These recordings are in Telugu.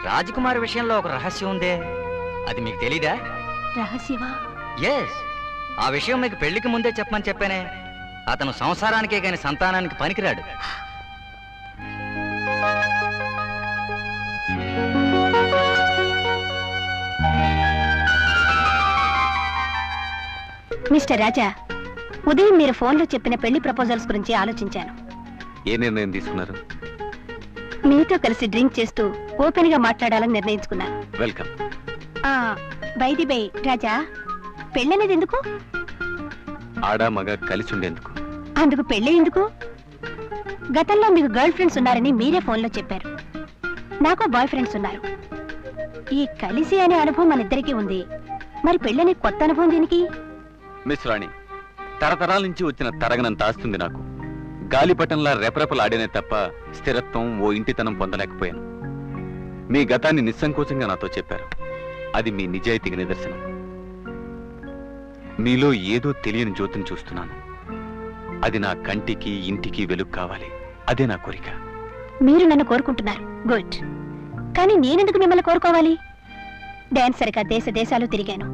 రాజకుమారి విషయంలో ఒక రహస్యం ఉందే, అది మీకు తెలీదా? రహస్యమా? ఎస్, ఆ విషయం మీకు పెళ్లికి ముందే చెప్పమని చెప్పానే. అతను సంసారానికే కాని సంతానానికి పనికిరాడు. మిస్టర్ రాజా, ఉదయం మీరు ఫోన్లో చెప్పిన పెళ్లి ప్రపోజల్స్ గురించి ఆలోచించాను. ఏ నిర్ణయం తీసుకున్నారు? మీతో కలిసి డ్రింక్ చేస్తూ ఓపెన్ గా మాట్లాడాలని నిర్ణయించుకున్నాను. వెల్కమ్. బై ది బై రాజా, పెళ్ళనేది ఎందుకు? ఆడా మగ కలిసి ఉండేందుకు. అందుకు పెళ్ళి ఎందుకు? గతంలో మీకు గర్ల్ ఫ్రెండ్స్ ఉన్నారని మీరే ఫోన్లో చెప్పారు. నాకు బాయ్ ఫ్రెండ్స్ ఉన్నారు. ఈ కలిసి అనే అనుభవం మన ఇద్దరికీ ఉంది. మరి పెళ్ళని కొత్త అనుభవం దీనికి? మిస్ రాణి, తరతరాల నుంచి వచ్చిన తరగనంత ఆస్తుంది నాకు. గాలిపటంలా రెపరెపలాడేనే తప్ప స్థిరత్వం, ఓ ఇంటితనం పొందలేకపోయాను. మీ గతాన్ని నిస్సంకోచంగా నాతో చెప్పారు. అది మీ నిజాయితీకి నిదర్శనం. మీలో ఏదో తెలియని జ్యోతిని చూస్తున్నాను. అది నా కంటికి ఇంటికి వెలుగు కావాలి. అదే నా కోరిక. మీరు నన్ను కోరుకుంటున్నారు, గుడ్. కానీ నేనెందుకు మిమ్మల్ని కోరుకోవాలి? డాన్సర్గా దేశ దేశాలు తిరిగాను.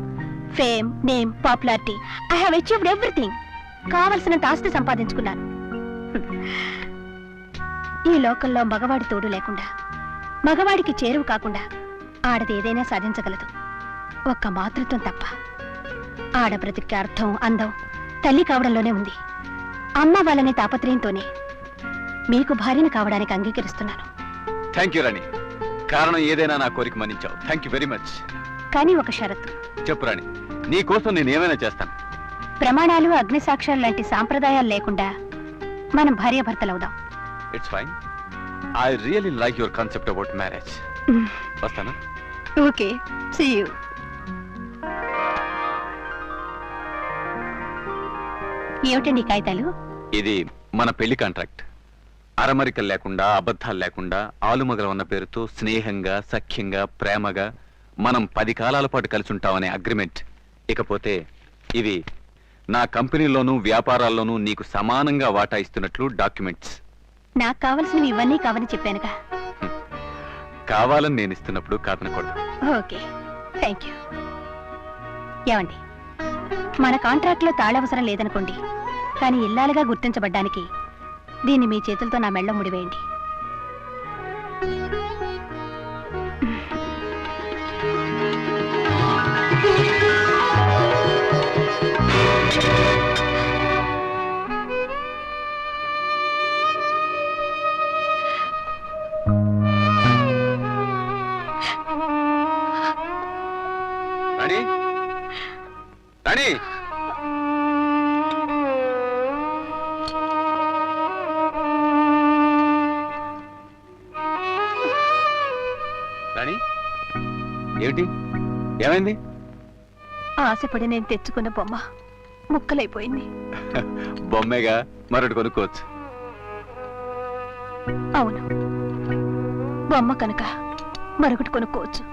Fame, name, popularity, I have achieved everything. కావలసినంత ఆస్తి సంపాదించుకున్నాను. ఈ లోకంలో మగవాడి తోడు లేకుండా, మగవాడికి చేరువు కాకుండా ఆడది ఏదైనా సాధించగలదు, ఒక్క మాతృత్వం తప్ప. ఆడ బ్రతికి అర్థం, అందం తల్లి కావడంలోనే ఉంది. అమ్మ వాళ్ళనే తాపత్రయంతోనే మీకు భార్యను కావడానికి అంగీకరిస్తున్నాను. థ్యాంక్ యూ రాణి. కారణం ఏదైనా నా కోరిక మన్నించావు. Thank you very much. కానీ ఒక షరతు. చెప్పు రాణి, నీ కోసం నేను ఏమైనా చేస్తాను. ప్రమాణాలు, అగ్నిసాక్ష్యాలు లాంటి సాంప్రదాయాలు లేకుండా మనం భార్యాభర్తలవుదాం. It's fine. I really like your concept about marriage. వస్తాను. Okay, see you. ఏమిటండి కాగితాలు? ఇది మన పెళ్లి కాంట్రాక్ట్. అరమరికలు లేకుండా, అబద్ధాలు లేకుండా, ఆలుమగల ఉన్న పేరుతో స్నేహంగా, సఖ్యంగా, ప్రేమగా మనం 10 కాలాల పాటు కలిసి ఉంటామనే అగ్రిమెంట్. ఇకపోతే ఇవి నా కంపెనీలోనూ వ్యాపారాల్లోనూ నీకు సమానంగా వాటా ఇస్తున్నట్లు డాక్యుమెంట్స్. నాకు కావలసినవి ఇవన్నీ కావని చెప్పానుగా. కావాలని నేను ఇస్తున్నప్పుడు కాదనకూడదు. Okay, thank you. ఏమండి, మన కాంట్రాక్ట్లో తాళవసరం లేదనుకోండి, కానీ ఇల్లాలుగా గుర్తించబడ్డానికి దీన్ని మీ చేతులతో నా మెళ్ళ ముడివేయండి. రాణి, రాణి, రాణి, ఏమిటి? ఏమైంది? ఆశపడి నేను తెచ్చుకున్న బొమ్మ ముక్కలైపోయింది. బొమ్మేగా, మరొకటి కొనుక్కోవచ్చు. అవును, బొమ్మ కనుక మరొకటి కొనుక్కోవచ్చు.